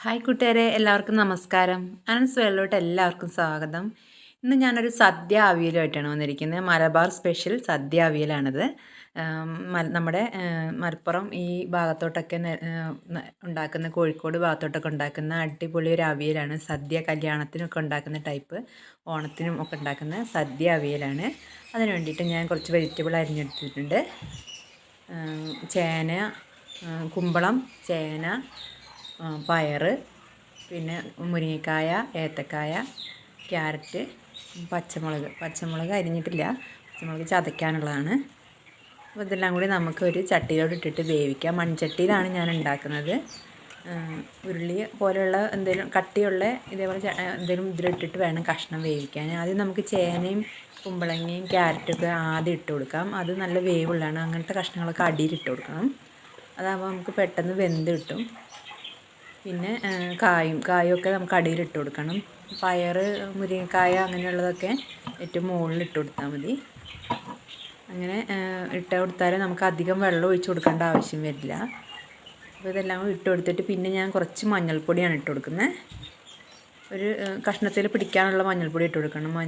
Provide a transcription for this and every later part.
Hi കൂട്ടുകാരെ, എല്ലാവർക്കും നമസ്കാരം. അനൻസ് വേൾഡിലോട്ട് എല്ലാവർക്കും സ്വാഗതം. ഇന്ന് ഞാനൊരു സദ്യ അവിയലുമായിട്ടാണ് വന്നിരിക്കുന്നത്. മലബാർ സ്പെഷ്യൽ സദ്യ അവിയലാണിത്. നമ്മുടെ മലപ്പുറം ഈ ഭാഗത്തോട്ടൊക്കെ ഉണ്ടാക്കുന്ന, കോഴിക്കോട് ഭാഗത്തോട്ടൊക്കെ ഉണ്ടാക്കുന്ന അടിപൊളി ഒരു അവിയലാണ്. സദ്യ കല്യാണത്തിനൊക്കെ ഉണ്ടാക്കുന്ന ടൈപ്പ്, ഓണത്തിനും ഒക്കെ ഉണ്ടാക്കുന്ന സദ്യ അവിയലാണ്. അതിന് വേണ്ടിയിട്ട് ഞാൻ കുറച്ച് വെജിറ്റബിൾ അരിഞ്ഞെടുത്തിട്ടുണ്ട്. ചേന, കുമ്പളം, ചേന, പയർ, പിന്നെ മുരിങ്ങക്കായ, ഏത്തക്കായ, ക്യാരറ്റ്, പച്ചമുളക് അരിഞ്ഞിട്ടില്ല, പച്ചമുളക് ചതയ്ക്കാനുള്ളതാണ്. അപ്പോൾ ഇതെല്ലാം കൂടി നമുക്കൊരു ചട്ടിയിലോട്ട് ഇട്ടിട്ട് വേവിക്കാം. മൺചട്ടിയിലാണ് ഞാൻ ഉണ്ടാക്കുന്നത്. ഉരുളി പോലെയുള്ള എന്തെങ്കിലും കട്ടിയുള്ള ഇതേപോലെ എന്തെങ്കിലും ഇതിലിട്ടിട്ട് വേണം കഷ്ണം വേവിക്കാൻ. ആദ്യം നമുക്ക് ചേനയും കുമ്പളങ്ങയും ക്യാരറ്റൊക്കെ ആദ്യം ഇട്ട് കൊടുക്കാം. അത് നല്ല വേവുള്ളതാണ്. അങ്ങനത്തെ കഷ്ണങ്ങളൊക്കെ അടിയിലിട്ട് കൊടുക്കണം. അതാകുമ്പോൾ നമുക്ക് പെട്ടെന്ന് വെന്ത് കിട്ടും. പിന്നെ കായൊക്കെ നമുക്ക് അടിയിലിട്ട് കൊടുക്കണം. പയർ, മുരിങ്ങക്കായ അങ്ങനെയുള്ളതൊക്കെ ഏറ്റവും മുകളിൽ ഇട്ട് കൊടുത്താൽ മതി. അങ്ങനെ ഇട്ട് കൊടുത്താൽ നമുക്ക് അധികം വെള്ളം ഒഴിച്ച് കൊടുക്കേണ്ട ആവശ്യം വരില്ല. അപ്പോൾ ഇതെല്ലാം ഇട്ട് കൊടുത്തിട്ട് പിന്നെ ഞാൻ കുറച്ച് മഞ്ഞൾപ്പൊടിയാണ് ഇട്ട് കൊടുക്കുന്നത്. ഒരു കഷ്ണത്തിൽ പിടിക്കാനുള്ള മഞ്ഞൾപ്പൊടി ഇട്ട് കൊടുക്കണം.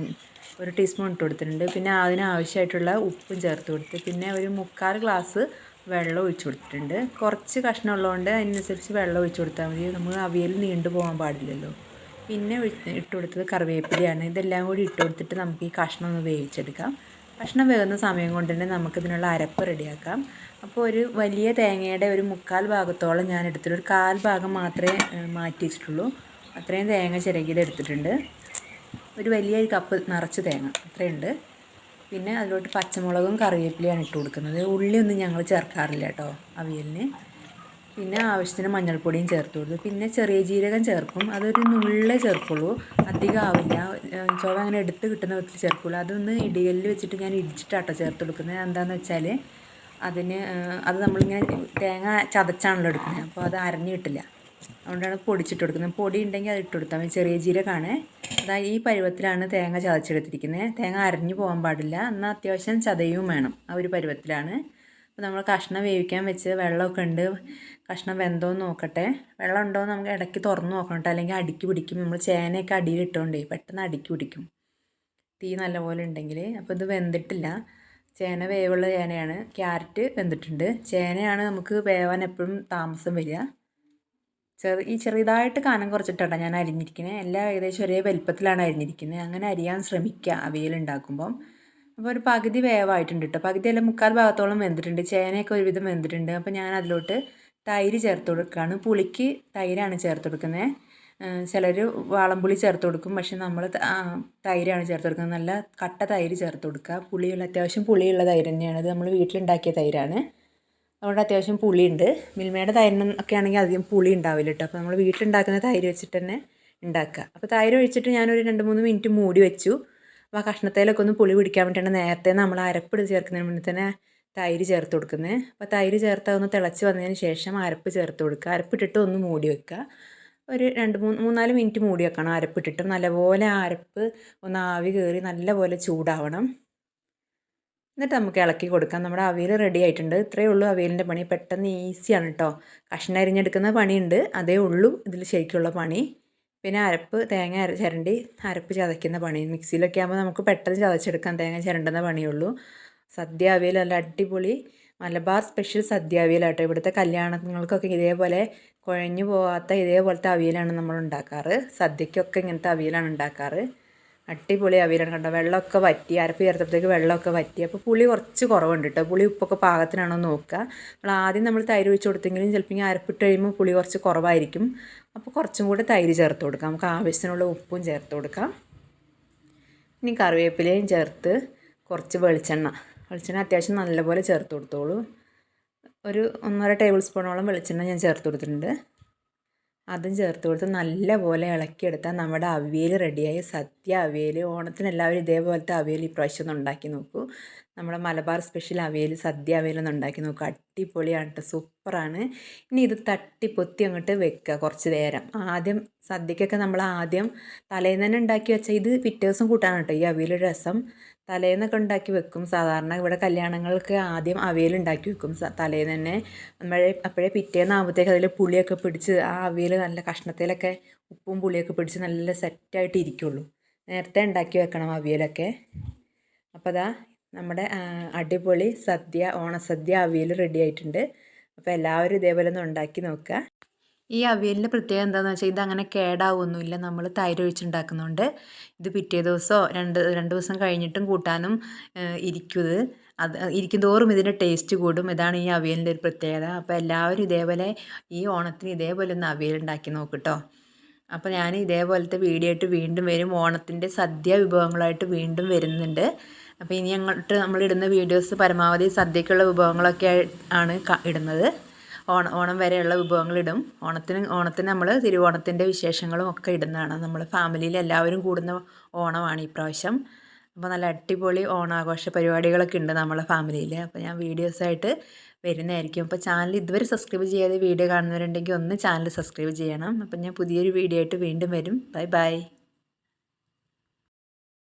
1 ടീസ്പൂൺ ഇട്ട് കൊടുത്തിട്ടുണ്ട്. പിന്നെ അതിനാവശ്യമായിട്ടുള്ള ഉപ്പും ചേർത്ത് കൊടുത്ത് പിന്നെ ഒരു 3/4 ഗ്ലാസ് വെള്ളം ഒഴിച്ച് കൊടുത്തിട്ടുണ്ട്. കുറച്ച് കഷ്ണം ഉള്ളതുകൊണ്ട് അതിനനുസരിച്ച് വെള്ളം ഒഴിച്ച് കൊടുത്താൽ മതി. നമ്മൾ അവിയൽ നീണ്ടു പോകാൻ പാടില്ലല്ലോ. പിന്നെ ഇട്ട് കൊടുത്തത് കറിവേപ്പിലയാണ്. ഇതെല്ലാം കൂടി ഇട്ട് കൊടുത്തിട്ട് നമുക്ക് ഈ കഷ്ണം ഒന്ന് വേവിച്ചെടുക്കാം. കഷ്ണം വേകുന്ന സമയം കൊണ്ട് തന്നെ നമുക്കിതിനുള്ള അരപ്പ് റെഡിയാക്കാം. അപ്പോൾ ഒരു വലിയ തേങ്ങയുടെ ഒരു 3/4 ഭാഗത്തോളം ഞാൻ എടുത്തിട്ട് ഒരു 1/4 ഭാഗം മാത്രമേ മാറ്റി വെച്ചിട്ടുള്ളൂ. അത്രയും തേങ്ങ ചിരകിയത് എടുത്തിട്ടുണ്ട്. ഒരു വലിയ കപ്പ് നിറച്ച് തേങ്ങ അത്രയുണ്ട്. പിന്നെ അതിലോട്ട് പച്ചമുളകും കറിവേപ്പിലയാണ് ഇട്ട് കൊടുക്കുന്നത്. ഉള്ളിയൊന്നും ഞങ്ങൾ ചേർക്കാറില്ല കേട്ടോ അവിയലിന്. പിന്നെ ആവശ്യത്തിന് മഞ്ഞൾപ്പൊടിയും ചേർത്ത് കൊടുത്തു. പിന്നെ ചെറിയ ജീരകം ചേർക്കും. അതൊരു നുള്ളേ ചേർക്കുള്ളൂ, അധികം ആവില്ല. ചുവ അങ്ങനെ എടുത്ത് കിട്ടുന്ന വിധത്തിൽ ചേർക്കുള്ളൂ. അതൊന്ന് ഇടികല്ലിൽ വെച്ചിട്ട് ഞാൻ ഇടിച്ചിട്ടാട്ടോ ചേർത്ത് കൊടുക്കുന്നത്. എന്താണെന്ന് വെച്ചാൽ അത് നമ്മളിങ്ങനെ തേങ്ങ ചതച്ചാണല്ലോ എടുക്കുന്നത്, അപ്പോൾ അത് അരഞ്ഞ് കിട്ടില്ല. അതുകൊണ്ടാണ് പൊടിച്ചിട്ട് കൊടുക്കുന്നത്. പൊടി ഉണ്ടെങ്കിൽ അത് ഇട്ട് കൊടുത്താൽ മതി. ചെറിയ ജീരകമാണ്. അതായത് ഈ പരുവത്തിലാണ് തേങ്ങ ചതച്ചെടുത്തിരിക്കുന്നത്. തേങ്ങ അരഞ്ഞു പോകാൻ പാടില്ല, എന്നാൽ അത്യാവശ്യം ചതയും വേണം. ആ ഒരു പരുവത്തിലാണ്. അപ്പോൾ നമ്മൾ കഷ്ണം വേവിക്കാൻ വെച്ച് വെള്ളമൊക്കെ ഉണ്ട്. കഷ്ണം വെന്തോന്ന് നോക്കട്ടെ. വെള്ളം ഉണ്ടോ എന്ന് നമുക്ക് ഇടയ്ക്ക് തുറന്ന് നോക്കണം കേട്ടോ, അല്ലെങ്കിൽ അടിക്ക് പിടിക്കും. നമ്മൾ ചേനയൊക്കെ അടിയിലിട്ടുകൊണ്ടേ പെട്ടെന്ന് അടിക്ക് പിടിക്കും, തീ നല്ലപോലെ ഉണ്ടെങ്കിൽ. അപ്പോൾ ഇത് വെന്തിട്ടില്ല. ചേന വേവുള്ള ചേനയാണ്. ക്യാരറ്റ് വെന്തിട്ടുണ്ട്. ചേനയാണ് നമുക്ക് വേവാൻ എപ്പോഴും താമസം വരിക. ചെറുതായിട്ട് കനം കുറച്ചിട്ടാണ് ഞാൻ അരിഞ്ഞിരിക്കുന്നത്. എല്ലാം ഏകദേശം ഒരേ വലുപ്പത്തിലാണ് അരിഞ്ഞിരിക്കുന്നത്. അങ്ങനെ അരിയാൻ ശ്രമിക്കുക അവിയൽ ഉണ്ടാക്കുമ്പം. അപ്പോൾ ഒരു പകുതി വേവായിട്ടുണ്ട് കേട്ടോ. പകുതിയല്ല, 3/4 ഭാഗത്തോളം വെന്തിട്ടുണ്ട്. ചേനയൊക്കെ ഒരുവിധം വെന്തിട്ടുണ്ട്. അപ്പോൾ ഞാൻ അതിലോട്ട് തൈര് ചേർത്ത് കൊടുക്കുകയാണ്. പുളിക്ക് തൈരാണ് ചേർത്ത് കൊടുക്കുന്നത്. ചിലർ വാളംപുളി ചേർത്ത് കൊടുക്കും, പക്ഷെ നമ്മൾ തൈരാണ് ചേർത്ത് കൊടുക്കുന്നത്. നല്ല കട്ട തൈര് ചേർത്ത് കൊടുക്കുക. അത്യാവശ്യം പുളിയുള്ള തൈര് തന്നെയാണ്. ഇത് നമ്മൾ വീട്ടിലുണ്ടാക്കിയ തൈരാണ്, അതുകൊണ്ട് അത്യാവശ്യം പുളിയുണ്ട്. മിൽമയുടെ തൈരിനൊക്കെ ആണെങ്കിൽ അധികം പുളി ഉണ്ടാവില്ല കേട്ടോ. അപ്പോൾ നമ്മൾ വീട്ടിലുണ്ടാക്കുന്ന തൈര് വെച്ചിട്ട് തന്നെ ഉണ്ടാക്കുക. അപ്പോൾ തൈര് ഒഴിച്ചിട്ട് ഞാനൊരു 2-3 മിനിറ്റ് മൂടി വെച്ചു. അപ്പോൾ ആ കഷ്ണത്തേലൊക്കെ ഒന്ന് പുളി പിടിക്കാൻ വേണ്ടിയിട്ടാണ് നേരത്തെ നമ്മൾ അരപ്പ് ചേർക്കുന്നതിന് മുന്നേ തന്നെ തൈര് ചേർത്ത് കൊടുക്കുന്നത്. അപ്പോൾ തൈര് ചേർത്ത് ഒന്ന് തിളച്ച് വന്നതിന് ശേഷം അരപ്പ് ചേർത്ത് കൊടുക്കുക. അരപ്പിട്ടിട്ട് ഒന്ന് മൂടി വെക്കുക. ഒരു 2-3-4 മിനിറ്റ് മൂടി വെക്കണം. അരപ്പിട്ടിട്ട് നല്ലപോലെ ആ അരപ്പ് ഒന്ന് ആവി കയറി നല്ലപോലെ ചൂടാവണം. എന്നിട്ട് നമുക്ക് ഇളക്കി കൊടുക്കാം. നമ്മുടെ അവിയൽ റെഡി ആയിട്ടുണ്ട്. ഇത്രയേ ഉള്ളൂ അവിയലിൻ്റെ പണി. പെട്ടെന്ന് ഈസിയാണ് കേട്ടോ. കഷ്ണം അരിഞ്ഞെടുക്കുന്ന പണിയുണ്ട്, അതേ ഉള്ളൂ ഇതിൽ ശരിക്കുള്ള പണി. പിന്നെ തേങ്ങ ചിരണ്ടി അരപ്പ് ചതയ്ക്കുന്ന പണി. മിക്സിയിലൊക്കെ ആകുമ്പോൾ നമുക്ക് പെട്ടെന്ന് ചതച്ചെടുക്കാം, തേങ്ങ ചിരണ്ടുന്ന പണിയുള്ളൂ. സദ്യ അവിയൽ നല്ല അടിപൊളി മലബാർ സ്പെഷ്യൽ സദ്യ അവിയലാട്ടോ. ഇവിടുത്തെ കല്യാണങ്ങൾക്കൊക്കെ ഇതേപോലെ കുഴഞ്ഞു പോകാത്ത ഇതേപോലത്തെ അവിയലാണ് നമ്മൾ ഉണ്ടാക്കാറ്. സദ്യക്കൊക്കെ ഇങ്ങനത്തെ അവിയലാണ് ഉണ്ടാക്കാറ്. അടിപൊളി അവിയലാണ് കണ്ടോ. വെള്ളമൊക്കെ വറ്റി, അരപ്പ് ചേർത്തപ്പോഴത്തേക്ക് വെള്ളമൊക്കെ വറ്റി. അപ്പോൾ പുളി കുറച്ച് കുറവുണ്ട് കേട്ടോ. പുളി ഉപ്പൊക്കെ പാകത്തിനാണോ നോക്കുക. ആദ്യം നമ്മൾ തൈര് ഒഴിച്ച് കൊടുത്തെങ്കിലും ചിലപ്പോൾ അരപ്പിട്ട് കഴിയുമ്പോൾ പുളി കുറച്ച് കുറവായിരിക്കും. അപ്പോൾ കുറച്ചും കൂടി തൈര് ചേർത്ത് കൊടുക്കാം. നമുക്ക് ആവശ്യത്തിനുള്ള ഉപ്പും ചേർത്ത് കൊടുക്കാം. ഇനി കറിവേപ്പിലയും ചേർത്ത് കുറച്ച് വെളിച്ചെണ്ണ അത്യാവശ്യം നല്ലപോലെ ചേർത്ത് കൊടുത്തോളൂ. ഒരു 1.5 ടേബിൾ സ്പൂണോളം വെളിച്ചെണ്ണ ഞാൻ ചേർത്ത് കൊടുത്തിട്ടുണ്ട്. അതും ചേർത്ത് കൊടുത്ത് നല്ലപോലെ ഇളക്കിയെടുത്താൽ നമ്മുടെ അവിയൽ റെഡിയായി. സദ്യ അവിയൽ. ഓണത്തിന് എല്ലാവരും ഇതേപോലത്തെ അവിയൽ ഇപ്രാവശ്യം ഒന്ന് ഉണ്ടാക്കി നോക്കൂ. നമ്മുടെ മലബാർ സ്പെഷ്യൽ അവിയൽ, സദ്യ അവിയലൊന്ന് ഉണ്ടാക്കി നോക്കുക. അടിപൊളിയാണ് കേട്ടോ, സൂപ്പറാണ്. ഇനി ഇത് തട്ടിപ്പൊത്തി അങ്ങോട്ട് വെക്കുക കുറച്ച് നേരം. ആദ്യം സദ്യക്കൊക്കെ നമ്മൾ ആദ്യം തലേന്ന് തന്നെ ഉണ്ടാക്കി വെച്ചാൽ ഇത് പിറ്റേ ദിവസം കൂട്ടാണ് കേട്ടോ ഈ അവിയൽ രസം. തലേന്നൊക്കെ ഉണ്ടാക്കി വെക്കും. സാധാരണ ഇവിടെ കല്യാണങ്ങൾക്ക് ആദ്യം അവിയൽ ഉണ്ടാക്കി വെക്കും തലേന്ന് തന്നെ. അപ്പോഴേ പിറ്റേന്നാകുമ്പോഴത്തേക്ക് അതിൽ പുളിയൊക്കെ പിടിച്ച് ആ അവിയൽ നല്ല കഷ്ണത്തിലൊക്കെ ഉപ്പും പുളിയൊക്കെ പിടിച്ച് നല്ല സെറ്റായിട്ട് ഇരിക്കുള്ളൂ. നേരത്തെ ഉണ്ടാക്കി വെക്കണം അവിയലൊക്കെ. അപ്പോൾ അതാ നമ്മുടെ അടിപൊളി സദ്യ, ഓണസദ്യ അവിയൽ റെഡി ആയിട്ടുണ്ട്. അപ്പോൾ എല്ലാവരും ഇതേപോലെ ഒന്ന് ഉണ്ടാക്കി നോക്കുക. ഈ അവിയലിൻ്റെ പ്രത്യേകത എന്താണെന്ന് വെച്ചാൽ ഇതങ്ങനെ കേടാവൊന്നുമില്ല. നമ്മൾ തൈര് ഒഴിച്ചുണ്ടാക്കുന്നുണ്ട്. ഇത് പിറ്റേ ദിവസമോ രണ്ട് ദിവസം കഴിഞ്ഞിട്ടും കൂട്ടാനും ഇരിക്കും. ഇരിക്കും തോറും ഇതിൻ്റെ ടേസ്റ്റ് കൂടും. ഇതാണ് ഈ അവിയലിൻ്റെ ഒരു പ്രത്യേകത. അപ്പോൾ എല്ലാവരും ഇതേപോലെ ഈ ഓണത്തിന് ഇതേപോലെ ഒന്ന് അവിയൽ ഉണ്ടാക്കി നോക്കട്ടോ. അപ്പോൾ ഞാൻ ഇതേപോലത്തെ വീഡിയോ ആയിട്ട് വീണ്ടും വരും. ഓണത്തിൻ്റെ സദ്യ വിഭവങ്ങളായിട്ട് വീണ്ടും വരുന്നുണ്ട്. അപ്പോൾ ഇനി അങ്ങോട്ട് നമ്മളിടുന്ന വീഡിയോസ് പരമാവധി സദ്യക്കുള്ള വിഭവങ്ങളൊക്കെ ആണ് ഇടുന്നത്. ഓണം വരെയുള്ള വിഭവങ്ങളിടും. ഓണത്തിന് നമ്മൾ തിരുവോണത്തിൻ്റെ വിശേഷങ്ങളും ഒക്കെ ഇടുന്നതാണ്. നമ്മൾ ഫാമിലിയിൽ എല്ലാവരും കൂടുന്ന ഓണമാണ് ഈ പ്രാവശ്യം. അപ്പോൾ നല്ല അടിപൊളി ഓണാഘോഷ പരിപാടികളൊക്കെ ഉണ്ട് നമ്മളെ ഫാമിലിയിൽ. അപ്പോൾ ഞാൻ വീഡിയോസായിട്ട് വരുന്നതായിരിക്കും. അപ്പോൾ ചാനൽ ഇതുവരെ സബ്സ്ക്രൈബ് ചെയ്യാതെ വീഡിയോ കാണുന്നവരുണ്ടെങ്കിൽ ഒന്ന് ചാനൽ സബ്സ്ക്രൈബ് ചെയ്യണം. അപ്പോൾ ഞാൻ പുതിയൊരു വീഡിയോ ആയിട്ട് വീണ്ടും വരും. Bye bye.